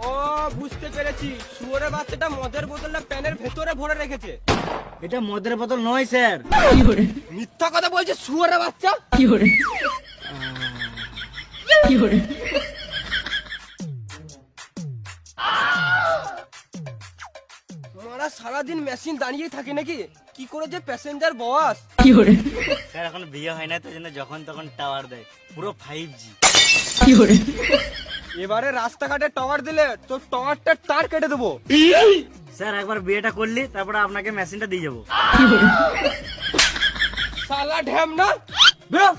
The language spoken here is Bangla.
ও বুঝতে পেরেছি, শুয়োরের বাচ্চাটা মদের বোতলটা প্যানের ভেতরে ভরে রেখেছে। এটা মদের বোতল নয় স্যার। মিথ্যা কথা বলছে শুয়োরের বাচ্চা। মারা সারাদিন মেশিন দাঁড়িয়ে থাকে নাকি? কি করে যে প্যাসেঞ্জার বস। স্যার এখন বিয়ে হয় না তো জন্য যখন তখন টাওয়ার দেয়, পুরো 5G। এবারে রাস্তাঘাটে টাওয়ার দিলে তোর টাওয়ারটা তার কেটে দেবো। স্যার একবার বিয়েটা করলি তারপরে আপনাকে মেশিনটা দিয়ে যাবো। শালা ঢ্যাম না বেরো।